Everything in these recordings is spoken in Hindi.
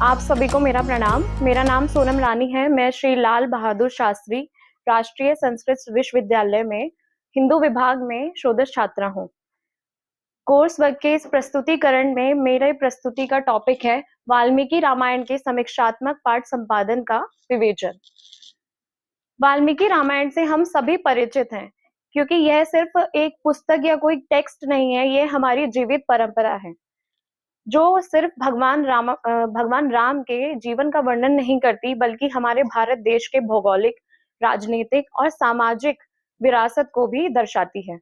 आप सभी को मेरा प्रणाम। मेरा नाम सोनम रानी है। मैं श्री लाल बहादुर शास्त्री राष्ट्रीय संस्कृत विश्वविद्यालय में हिंदू विभाग में शोधक छात्रा हूँ। कोर्स वर्क के इस प्रस्तुतिकरण में मेरे प्रस्तुति का टॉपिक है वाल्मीकि रामायण के समीक्षात्मक पाठ संपादन का विवेचन। वाल्मीकि रामायण से हम सभी परिचित हैं, क्योंकि यह सिर्फ एक पुस्तक या कोई टेक्स्ट नहीं है, ये हमारी जीवित परंपरा है जो सिर्फ भगवान राम के जीवन का वर्णन नहीं करती, बल्कि हमारे भारत देश के भौगोलिक, राजनीतिक और सामाजिक विरासत को भी दर्शाती है।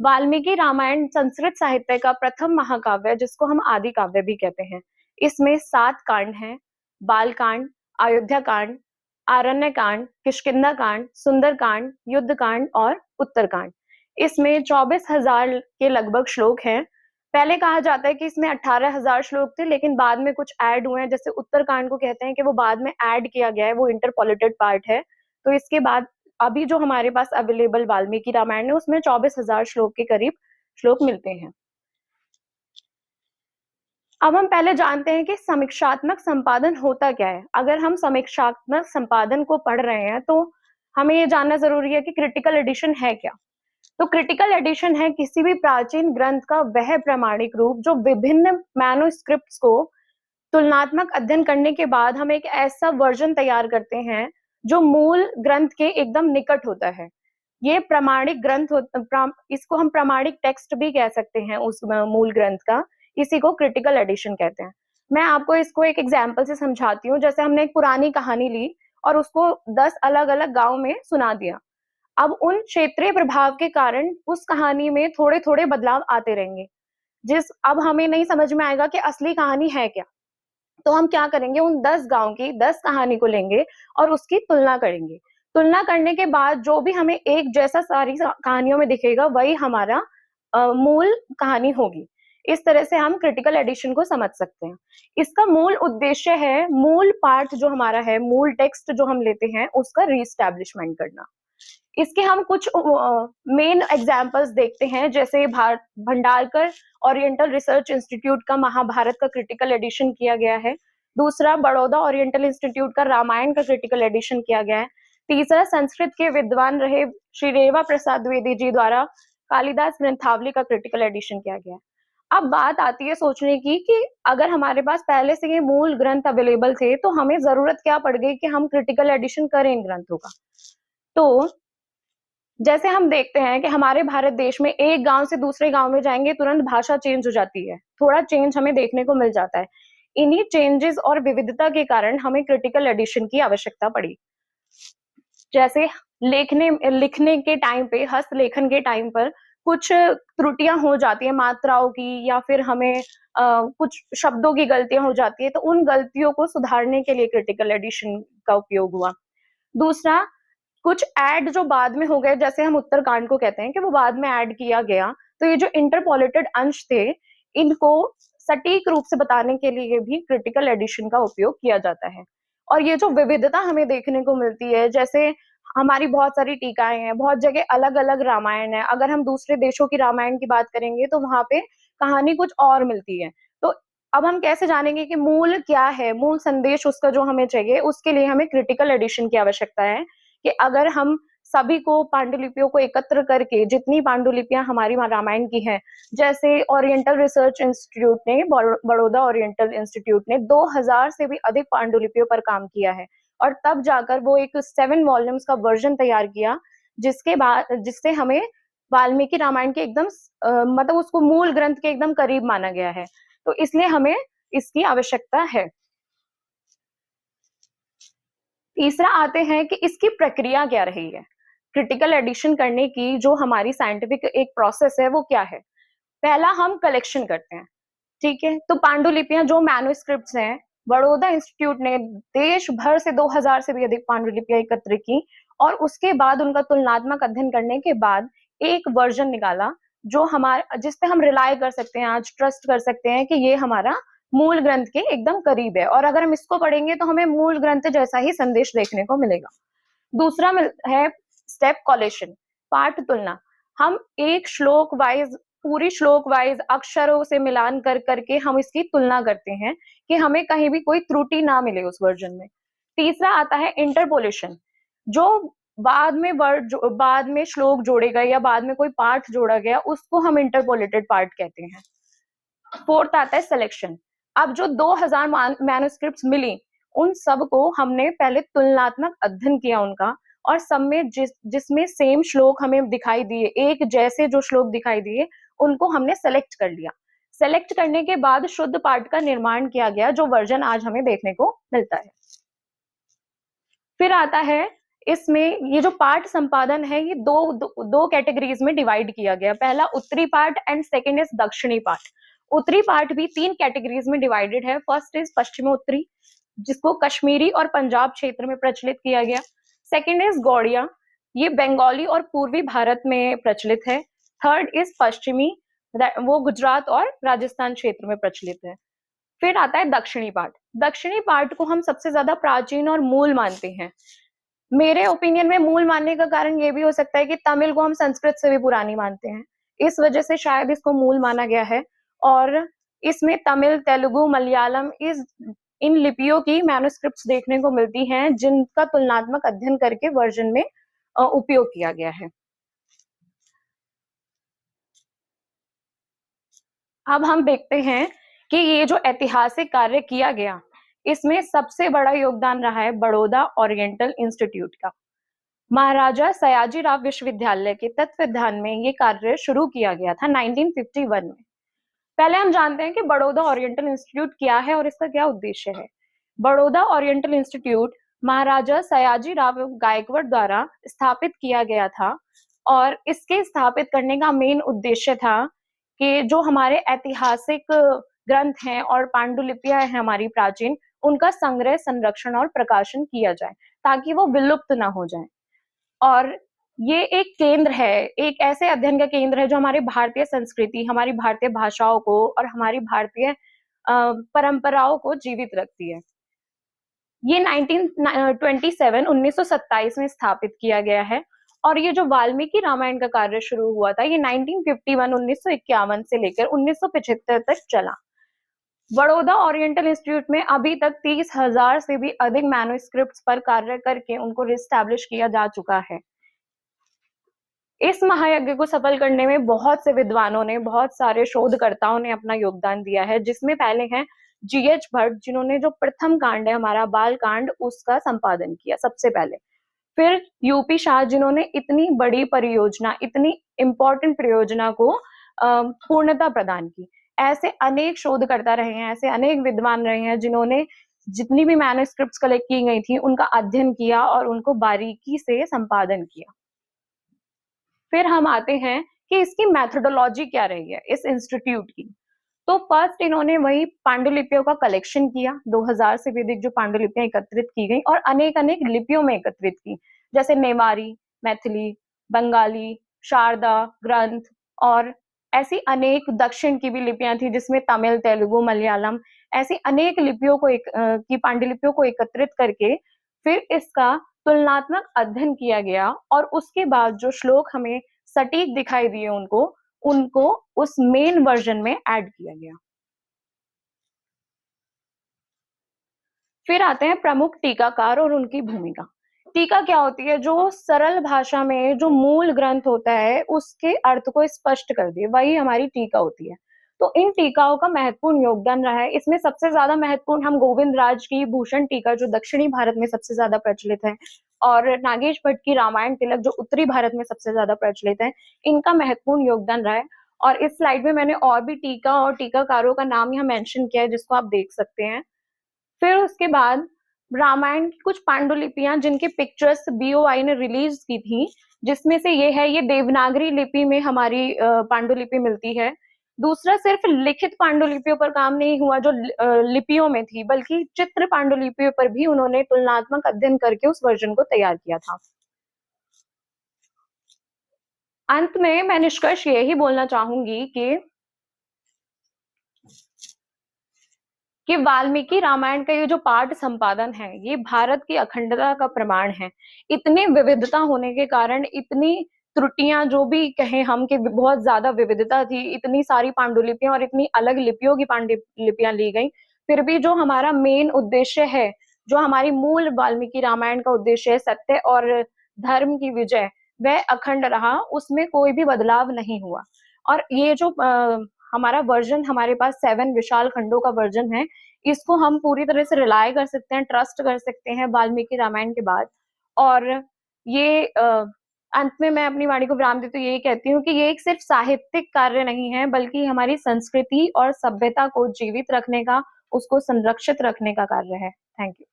वाल्मीकि रामायण संस्कृत साहित्य का प्रथम महाकाव्य, जिसको हम आदि काव्य भी कहते हैं। इसमें 7 कांड हैं: बाल कांड, अयोध्या कांड, आरण्य कांड, किष्किंधा कांड, सुंदर कांड, युद्ध कांड और उत्तर कांड। इसमें 24,000 के लगभग श्लोक हैं। पहले कहा जाता है कि इसमें 18,000 श्लोक थे, लेकिन बाद में कुछ ऐड हुए हैं। जैसे उत्तरकांड को कहते हैं कि वो बाद में ऐड किया गया है, वो इंटरपोलेटेड पार्ट है। तो इसके बाद अभी जो हमारे पास अवेलेबल वाल्मीकि रामायण है, उसमें 24,000 श्लोक के करीब श्लोक मिलते हैं। अब हम पहले जानते हैं कि समीक्षात्मक संपादन होता क्या है। अगर हम समीक्षात्मक संपादन को पढ़ रहे हैं, तो हमें ये जानना जरूरी है कि क्रिटिकल एडिशन है क्या। तो क्रिटिकल एडिशन है किसी भी प्राचीन ग्रंथ का वह प्रमाणिक रूप जो विभिन्न मैन्युस्क्रिप्ट्स को तुलनात्मक अध्ययन करने के बाद हम एक ऐसा वर्जन तैयार करते हैं जो मूल ग्रंथ के एकदम निकट होता है। ये प्रमाणिक ग्रंथ इसको हम प्रमाणिक टेक्स्ट भी कह सकते हैं उस मूल ग्रंथ का। इसी को क्रिटिकल एडिशन कहते हैं। मैं आपको इसको एक एग्जाम्पल से समझाती हूँ। जैसे हमने एक पुरानी कहानी ली और उसको 10 अलग अलग गांव में सुना दिया। अब उन क्षेत्रीय प्रभाव के कारण उस कहानी में थोड़े थोड़े बदलाव आते रहेंगे, अब हमें नहीं समझ में आएगा कि असली कहानी है क्या। तो हम क्या करेंगे, उन 10 गांव की 10 कहानी को लेंगे और उसकी तुलना करेंगे। तुलना करने के बाद जो भी हमें एक जैसा सारी कहानियों में दिखेगा, वही हमारा मूल कहानी होगी। इस तरह से हम क्रिटिकल एडिशन को समझ सकते हैं। इसका मूल उद्देश्य है मूल पाठ जो हमारा है, मूल टेक्स्ट जो हम लेते हैं, उसका रीस्टैब्लिशमेंट करना। इसके हम कुछ मेन एग्जाम्पल्स देखते हैं। जैसे भंडारकर ओरिएंटल रिसर्च इंस्टीट्यूट का महाभारत का क्रिटिकल एडिशन किया गया है। दूसरा, बड़ौदा ओरिएंटल इंस्टीट्यूट का रामायण का क्रिटिकल एडिशन किया गया है। तीसरा, संस्कृत के विद्वान रहे श्री रेवा प्रसाद द्विवेदी जी द्वारा कालिदास ग्रंथावली का क्रिटिकल एडिशन किया गया है। अब बात आती है सोचने की कि अगर हमारे पास पहले से ये मूल ग्रंथ अवेलेबल थे, तो हमें जरूरत क्या पड़ गई कि हम क्रिटिकल एडिशन करें इन ग्रंथों का। तो जैसे हम देखते हैं कि हमारे भारत देश में एक गांव से दूसरे गांव में जाएंगे, तुरंत भाषा चेंज हो जाती है, थोड़ा चेंज हमें देखने को मिल जाता है। इन्हीं चेंजेस और विविधता के कारण हमें क्रिटिकल एडिशन की आवश्यकता पड़ी। जैसे लिखने के टाइम पे, हस्तलेखन के टाइम पर कुछ त्रुटियां हो जाती है मात्राओं की, या फिर हमें कुछ शब्दों की गलतियां हो जाती है, तो उन गलतियों को सुधारने के लिए क्रिटिकल एडिशन का उपयोग हुआ। दूसरा, कुछ ऐड जो बाद में हो गए, जैसे हम उत्तरकांड को कहते हैं कि वो बाद में ऐड किया गया, तो ये जो इंटरपोलेटेड अंश थे, इनको सटीक रूप से बताने के लिए भी क्रिटिकल एडिशन का उपयोग किया जाता है। और ये जो विविधता हमें देखने को मिलती है, जैसे हमारी बहुत सारी टीकाएं हैं, बहुत जगह अलग अलग रामायण है। अगर हम दूसरे देशों की रामायण की बात करेंगे, तो वहां पे कहानी कुछ और मिलती है। तो अब हम कैसे जानेंगे कि मूल क्या है, मूल संदेश उसका जो हमें चाहिए, उसके लिए हमें क्रिटिकल एडिशन की आवश्यकता है। कि अगर हम सभी को पांडुलिपियों को एकत्र करके, जितनी पांडुलिपियां हमारी रामायण की हैं, जैसे ओरिएंटल रिसर्च इंस्टीट्यूट ने, बड़ौदा ओरिएंटल इंस्टीट्यूट ने 2000 से भी अधिक पांडुलिपियों पर काम किया है, और तब जाकर वो एक 7 वॉल्यूम्स का वर्जन तैयार किया, जिससे हमें वाल्मीकि रामायण के एकदम मतलब उसको मूल ग्रंथ के एकदम करीब माना गया है। तो इसलिए हमें इसकी आवश्यकता है। तीसरा आते हैं कि इसकी प्रक्रिया क्या रही है। क्रिटिकल एडिशन करने की जो हमारी साइंटिफिक एक प्रोसेस है, वो क्या है। पहला, हम कलेक्शन करते हैं। ठीक है, तो पांडुलिपियां जो मैन्युस्क्रिप्ट्स हैं, बड़ौदा इंस्टीट्यूट ने देश भर से 2000 से भी अधिक पांडुलिपियां एकत्र की, और उसके बाद उनका तुलनात्मक अध्ययन करने के बाद एक वर्जन निकाला जो जिसपे हम रिलाय कर सकते हैं, आज ट्रस्ट कर सकते हैं कि ये हमारा मूल ग्रंथ के एकदम करीब है, और अगर हम इसको पढ़ेंगे तो हमें मूल ग्रंथ जैसा ही संदेश देखने को मिलेगा। दूसरा है स्टेप कॉलेशन, पाठ तुलना। हम एक श्लोक वाइज पूरी श्लोक वाइज अक्षरों से मिलान कर करके हम इसकी तुलना करते हैं कि हमें कहीं भी कोई त्रुटि ना मिले उस वर्जन में। तीसरा आता है इंटरपोलेशन, जो बाद में श्लोक जोड़े गए या बाद में कोई पाठ जोड़ा गया, उसको हम इंटरपोलेटेड पार्ट कहते हैं। फोर्थ आता है सिलेक्शन। अब जो 2000 मैन्युस्क्रिप्ट्स मिली, उन सब को हमने पहले तुलनात्मक अध्ययन किया उनका, और सब में जिसमें सेम श्लोक हमें दिखाई दिए, एक जैसे जो श्लोक दिखाई दिए, उनको हमने सेलेक्ट कर लिया। सेलेक्ट करने के बाद शुद्ध पाठ का निर्माण किया गया, जो वर्जन आज हमें देखने को मिलता है। फिर आता है इसमें ये जो पाठ संपादन है, ये दो कैटेगरीज में डिवाइड किया गया। पहला उत्तरी पाठ एंड सेकंड इज दक्षिणी पाठ। उत्तरी पाठ भी 3 कैटेगरीज में डिवाइडेड है। फर्स्ट इज पश्चिमोत्तरी, जिसको कश्मीरी और पंजाब क्षेत्र में प्रचलित किया गया। सेकंड इज गौड़िया, ये बंगाली और पूर्वी भारत में प्रचलित है। थर्ड इज पश्चिमी, वो गुजरात और राजस्थान क्षेत्र में प्रचलित है। फिर आता है दक्षिणी पाठ। दक्षिणी पाठ को हम सबसे ज्यादा प्राचीन और मूल मानते हैं। मेरे ओपिनियन में मूल मानने का कारण ये भी हो सकता है कि तमिल को हम संस्कृत से भी पुरानी मानते हैं, इस वजह से शायद इसको मूल माना गया है। और इसमें तमिल, तेलुगु, मलयालम इन लिपियों की मैन्युस्क्रिप्ट्स देखने को मिलती हैं, जिनका तुलनात्मक अध्ययन करके वर्जन में उपयोग किया गया है। अब हम देखते हैं कि ये जो ऐतिहासिक कार्य किया गया, इसमें सबसे बड़ा योगदान रहा है बड़ौदा ओरिएंटल इंस्टीट्यूट का। महाराजा सयाजीराव विश्वविद्यालय के तत्वावधान में ये कार्य शुरू किया गया था 1951 में। पहले हम जानते हैं कि बड़ौदा ओरिएंटल इंस्टीट्यूट क्या है और इसका क्या उद्देश्य है। बड़ौदा ओरिएंटल इंस्टीट्यूट महाराजा सयाजीराव गायकवाड़ द्वारा स्थापित किया गया था, और इसके स्थापित करने का मेन उद्देश्य था कि जो हमारे ऐतिहासिक ग्रंथ हैं और पांडुलिपियां हैं हमारी प्राचीन, उनका संग्रह, संरक्षण और प्रकाशन किया जाए, ताकि वो विलुप्त ना हो जाए। और ये एक केंद्र है, एक ऐसे अध्ययन का केंद्र है जो हमारी भारतीय संस्कृति, हमारी भारतीय भाषाओं को और हमारी भारतीय परंपराओं को जीवित रखती है। ये 1927 में स्थापित किया गया है। और ये जो वाल्मीकि रामायण का कार्य शुरू हुआ था, ये 1951 से लेकर 1975 तक चला। बड़ौदा ओरिएंटल इंस्टीट्यूट में अभी तक 30,000 से भी अधिक मैन्युस्क्रिप्ट्स पर कार्य करके उनको रिस्टैब्लिश किया जा चुका है। इस महायज्ञ को सफल करने में बहुत से विद्वानों ने, बहुत सारे शोधकर्ताओं ने अपना योगदान दिया है, जिसमें पहले हैं जीएच भट्ट, जिन्होंने जो प्रथम कांड है हमारा बाल कांड, उसका संपादन किया सबसे पहले। फिर यूपी शाह, जिन्होंने इतनी बड़ी परियोजना, इतनी इंपॉर्टेंट परियोजना को पूर्णता प्रदान की। ऐसे अनेक शोधकर्ता रहे हैं, ऐसे अनेक विद्वान रहे हैं, जिन्होंने जितनी भी मैन्युस्क्रिप्ट्स कलेक्ट की गई थी, उनका अध्ययन किया और उनको बारीकी से संपादन किया। फिर हम आते हैं कि इसकी मेथोडोलॉजी क्या रही है इस इंस्टीट्यूट की। तो फर्स्ट इन्होंने वही पांडुलिपियों का कलेक्शन किया, 2000 से भी अधिक जो पांडुलिपियां एकत्रित की गई और अनेक अनेक लिपियों में एकत्रित की, जैसे नेवारी, मैथिली, बंगाली, शारदा ग्रंथ, और ऐसी अनेक दक्षिण की भी लिपियां थी, जिसमें तमिल, तेलुगु, मलयालम, ऐसी अनेक लिपियों को की पांडुलिपियों को एकत्रित करके फिर इसका तुलनात्मक अध्ययन किया गया। और उसके बाद जो श्लोक हमें सटीक दिखाई दिए, उनको उस मेन वर्जन में ऐड किया गया। फिर आते हैं प्रमुख टीकाकार और उनकी भूमिका। टीका क्या होती है? जो सरल भाषा में जो मूल ग्रंथ होता है, उसके अर्थ को स्पष्ट कर दे, वही हमारी टीका होती है। तो इन टीकाओं का महत्वपूर्ण योगदान रहा है। इसमें सबसे ज्यादा महत्वपूर्ण हम गोविंद राज की भूषण टीका, जो दक्षिणी भारत में सबसे ज्यादा प्रचलित है, और नागेश भट्ट की रामायण तिलक, जो उत्तरी भारत में सबसे ज्यादा प्रचलित है, इनका महत्वपूर्ण योगदान रहा है। और इस स्लाइड में मैंने और भी टीका और टीकाकारों का नाम यहाँ मेंशन किया है, जिसको आप देख सकते हैं। फिर उसके बाद रामायण की कुछ पांडुलिपियां, जिनकी पिक्चर्स बीओआई ने रिलीज की थी, जिसमें से ये है, ये देवनागरी लिपि में हमारी पांडुलिपि मिलती है। दूसरा, सिर्फ लिखित पांडुलिपियों पर काम नहीं हुआ जो लिपियों में थी, बल्कि चित्र पांडुलिपियों पर भी उन्होंने तुलनात्मक अध्ययन करके उस वर्जन को तैयार किया था। अंत में मैं निष्कर्ष यही बोलना चाहूंगी कि वाल्मीकि रामायण का ये जो पाठ संपादन है, ये भारत की अखंडता का प्रमाण है। इतनी विविधता होने के कारण, इतनी त्रुटियां जो भी कहें हम कि बहुत ज्यादा विविधता थी, इतनी सारी पांडुलिपियां और इतनी अलग लिपियों की पांडुलिपियां ली गई, फिर भी जो हमारा मेन उद्देश्य है, जो हमारी मूल वाल्मीकि रामायण का उद्देश्य है, सत्य और धर्म की विजय, वह अखंड रहा, उसमें कोई भी बदलाव नहीं हुआ। और ये जो हमारा वर्जन, हमारे पास 7 विशाल खंडों का वर्जन है, इसको हम पूरी तरह से रिलाय कर सकते हैं, ट्रस्ट कर सकते हैं वाल्मीकि रामायण के बाद। और ये अंत में मैं अपनी वाणी को विराम देती हूँ, यही कहती हूँ कि ये एक सिर्फ साहित्यिक कार्य नहीं है, बल्कि हमारी संस्कृति और सभ्यता को जीवित रखने का, उसको संरक्षित रखने का कार्य है। Thank you.